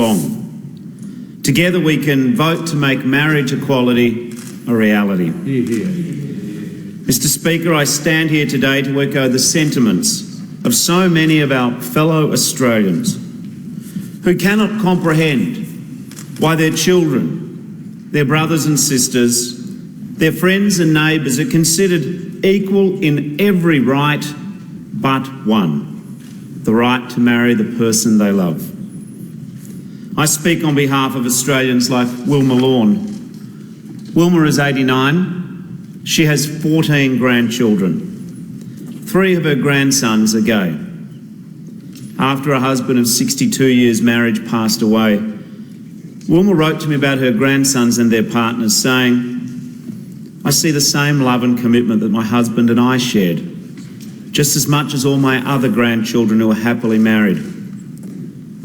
long. Together we can vote to make marriage equality a reality. Mr. Speaker, I stand here today to echo the sentiments of so many of our fellow Australians who cannot comprehend why their children, their brothers and sisters, their friends and neighbours are considered equal in every right but one, the right to marry the person they love. I speak on behalf of Australians like Wilma Lorne. Wilma is 89. She has 14 grandchildren. 3 of her grandsons are gay. After her husband of 62 years marriage passed away, Wilma wrote to me about her grandsons and their partners, saying, "I see the same love and commitment that my husband and I shared, just as much as all my other grandchildren who are happily married.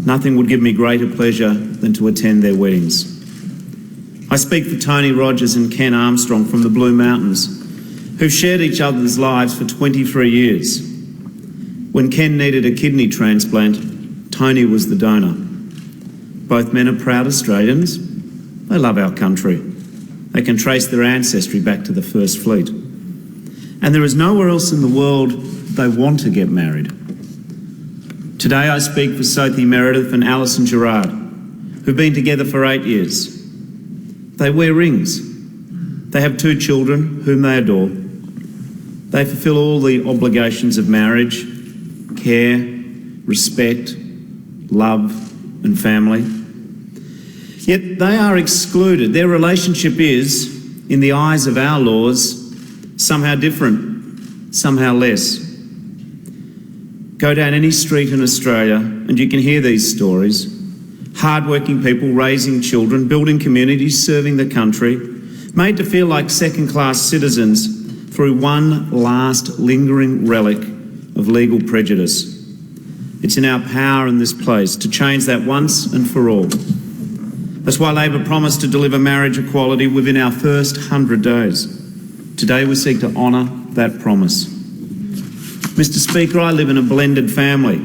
Nothing would give me greater pleasure than to attend their weddings." I speak for Tony Rogers and Ken Armstrong from the Blue Mountains, who've shared each other's lives for 23 years. When Ken needed a kidney transplant, Tony was the donor. Both men are proud Australians. They love our country. They can trace their ancestry back to the First Fleet. And there is nowhere else in the world they want to get married. Today I speak for Sophie Meredith and Alison Gerard, who've been together for 8 years. They wear rings. They have 2 children whom they adore. They fulfil all the obligations of marriage: care, respect, love and family. Yet they are excluded. Their relationship is, in the eyes of our laws, somehow different, somehow less. Go down any street in Australia and you can hear these stories. Hard-working people raising children, building communities, serving the country, made to feel like second-class citizens through one last lingering relic of legal prejudice. It's in our power in this place to change that once and for all. That's why Labor promised to deliver marriage equality within our first 100 days. Today we seek to honour that promise. Mr. Speaker, I live in a blended family.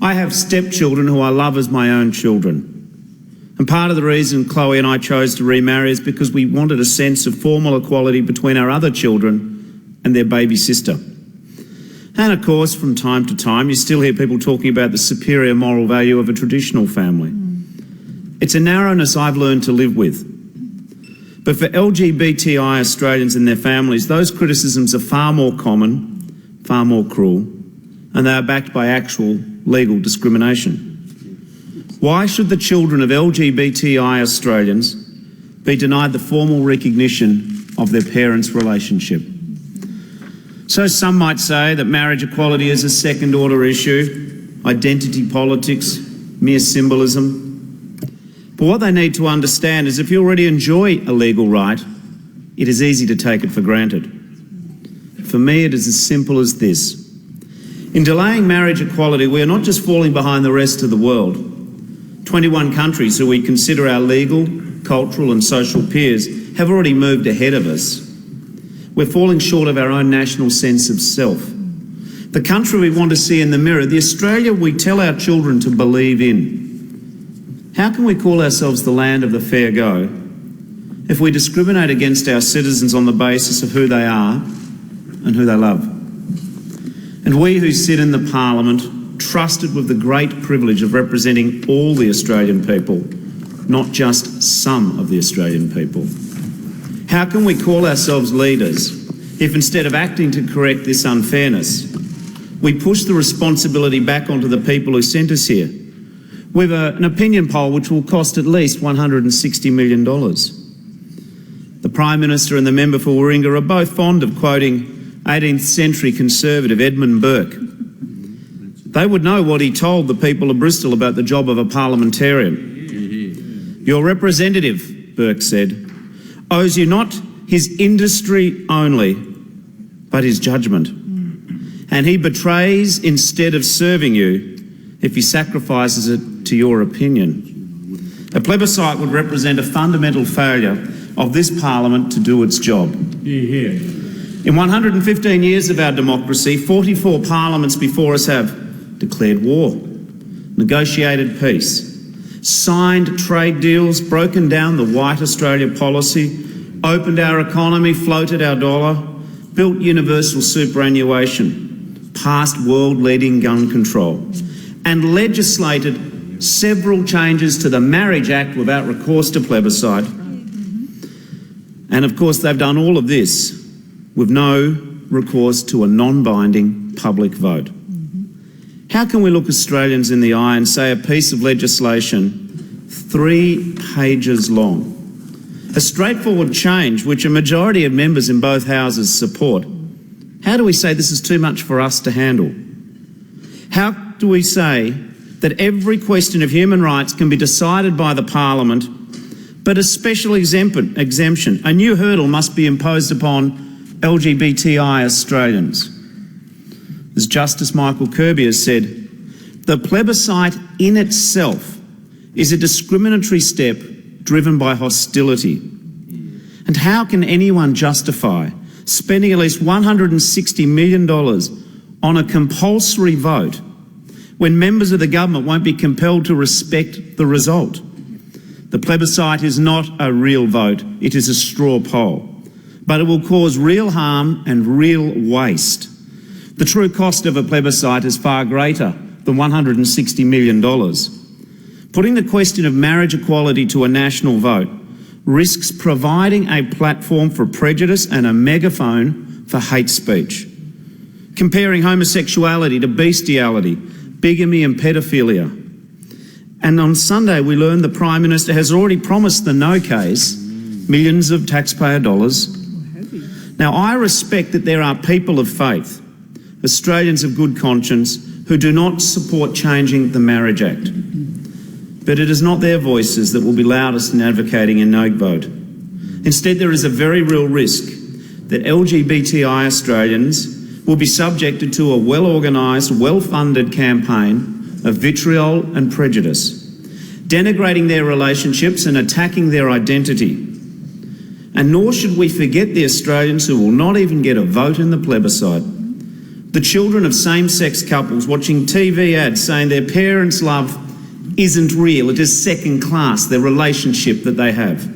I have stepchildren who I love as my own children. And part of the reason Chloe and I chose to remarry is because we wanted a sense of formal equality between our other children and their baby sister. And of course, from time to time, you still hear people talking about the superior moral value of a traditional family. It's a narrowness I've learned to live with. But for LGBTI Australians and their families, those criticisms are far more common, far more cruel, and they are backed by actual legal discrimination. Why should the children of LGBTI Australians be denied the formal recognition of their parents' relationship? So some might say that marriage equality is a second-order issue, identity politics, mere symbolism. But what they need to understand is if you already enjoy a legal right, it is easy to take it for granted. For me, it is as simple as this. In delaying marriage equality, we are not just falling behind the rest of the world. 21 countries who we consider our legal, cultural and social peers have already moved ahead of us. We're falling short of our own national sense of self. The country we want to see in the mirror, the Australia we tell our children to believe in. How can we call ourselves the land of the fair go if we discriminate against our citizens on the basis of who they are and who they love? And we who sit in the Parliament, trusted with the great privilege of representing all the Australian people, not just some of the Australian people. How can we call ourselves leaders if instead of acting to correct this unfairness, we push the responsibility back onto the people who sent us here with an opinion poll which will cost at least $160 million? The Prime Minister and the member for Warringah are both fond of quoting 18th century conservative Edmund Burke. They would know what he told the people of Bristol about the job of a parliamentarian. "Your representative," Burke said, "owes you not his industry only, but his judgment. And he betrays instead of serving you if he sacrifices it to your opinion." A plebiscite would represent a fundamental failure of this Parliament to do its job. In 115 years of our democracy, 44 parliaments before us have declared war, negotiated peace, signed trade deals, broken down the White Australia policy, opened our economy, floated our dollar, built universal superannuation, passed world-leading gun control, and legislated several changes to the Marriage Act without recourse to plebiscite. And of course, they've done all of this with no recourse to a non-binding public vote. How can we look Australians in the eye and say a piece of legislation 3 pages long, a straightforward change which a majority of members in both houses support, how do we say this is too much for us to handle? How do we say that every question of human rights can be decided by the Parliament, but a special exemption, a new hurdle must be imposed upon LGBTI Australians? As Justice Michael Kirby has said, the plebiscite in itself is a discriminatory step driven by hostility. And how can anyone justify spending at least $160 million on a compulsory vote when members of the government won't be compelled to respect the result? The plebiscite is not a real vote, it is a straw poll, but it will cause real harm and real waste. The true cost of a plebiscite is far greater than $160 million. Putting the question of marriage equality to a national vote risks providing a platform for prejudice and a megaphone for hate speech. Comparing homosexuality to bestiality, bigamy and pedophilia. And on Sunday we learned the Prime Minister has already promised the no case millions of taxpayer dollars. Now I respect that there are people of faith, Australians of good conscience, who do not support changing the Marriage Act. But it is not their voices that will be loudest in advocating a no vote. Instead, there is a very real risk that LGBTI Australians will be subjected to a well-organised, well-funded campaign of vitriol and prejudice, denigrating their relationships and attacking their identity. And nor should we forget the Australians who will not even get a vote in the plebiscite. The children of same-sex couples watching TV ads saying their parents' love isn't real, it is second class, their relationship that they have.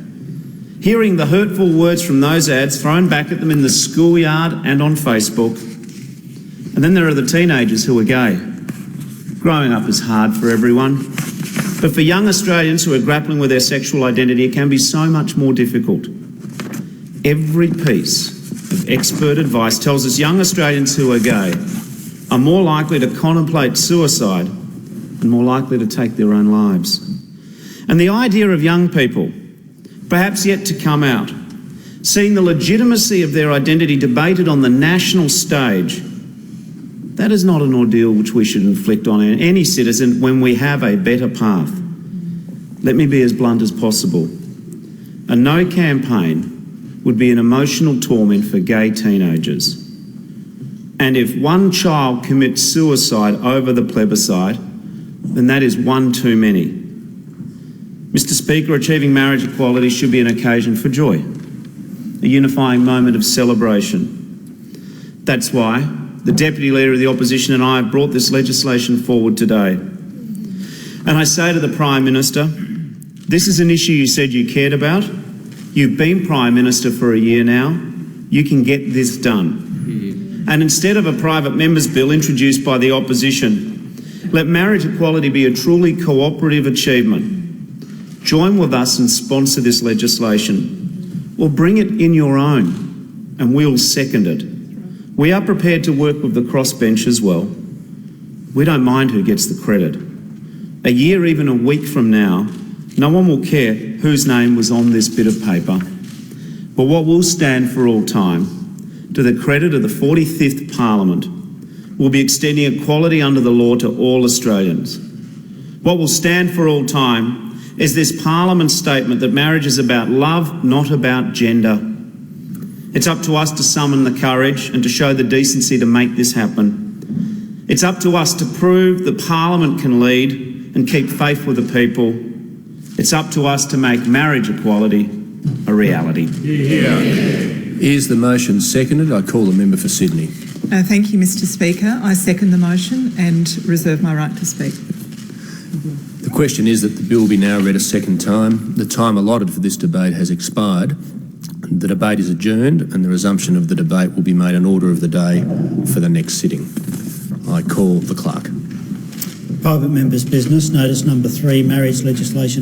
Hearing the hurtful words from those ads thrown back at them in the schoolyard and on Facebook. And then there are the teenagers who are gay. Growing up is hard for everyone, but for young Australians who are grappling with their sexual identity, it can be so much more difficult. Every piece of expert advice tells us young Australians who are gay are more likely to contemplate suicide and more likely to take their own lives. And the idea of young people, perhaps yet to come out, seeing the legitimacy of their identity debated on the national stage, that is not an ordeal which we should inflict on any citizen when we have a better path. Let me be as blunt as possible. A no campaign would be an emotional torment for gay teenagers. And if one child commits suicide over the plebiscite, then that is one too many. Mr. Speaker, achieving marriage equality should be an occasion for joy, a unifying moment of celebration. That's why the Deputy Leader of the Opposition and I have brought this legislation forward today. And I say to the Prime Minister, this is an issue you said you cared about. You've been Prime Minister for a year now. You can get this done. And instead of a private member's bill introduced by the opposition, let marriage equality be a truly cooperative achievement. Join with us and sponsor this legislation, or bring it in your own, and we'll second it. We are prepared to work with the crossbench as well. We don't mind who gets the credit. A year, even a week from now, no one will care whose name was on this bit of paper. But what will stand for all time, to the credit of the 45th Parliament, will be extending equality under the law to all Australians. What will stand for all time is this Parliament's statement that marriage is about love, not about gender. It's up to us to summon the courage and to show the decency to make this happen. It's up to us to prove that Parliament can lead and keep faith with the people. It's up to us to make marriage equality a reality. Is the motion seconded? I call the member for Sydney. Thank you, Mr. Speaker. I second the motion and reserve my right to speak. The question is that the bill be now read a second time. The time allotted for this debate has expired. The debate is adjourned and the resumption of the debate will be made an order of the day for the next sitting. I call the clerk. Private members' business, notice number 3, marriage legislation.